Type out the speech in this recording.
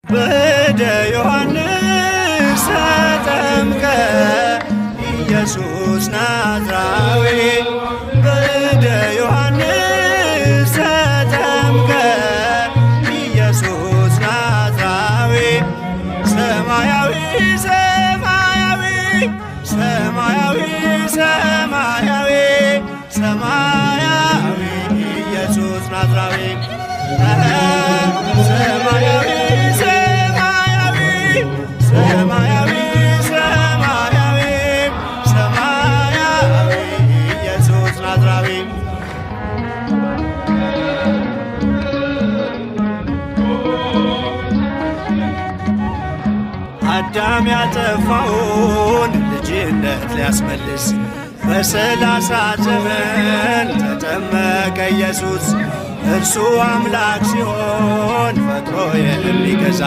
በእደ ዮሐንስ ተጠምቀ ኢየሱስ ናዝራዊ በእደ ዮሐንስ ተጠምቀ ኢየሱስ ናዝራዊ ሰማያዊ ሰማያዊ ሰማያዊ ሰማያዊ ሰማያዊ ኢየሱስ ናዝራዊ ሰማያዊ ሰማያዊ ሰማያዊ ሰማያዊ ሰማያዊ ኢየሱስ ናዝራዊ አዳም ያጠፋውን ልጅነት ሊያስመልስ በ30 ዘመን ተጠመቀ ኢየሱስ። እርሱ አምላክ ሲሆን ፈጥሮ የሚገዛ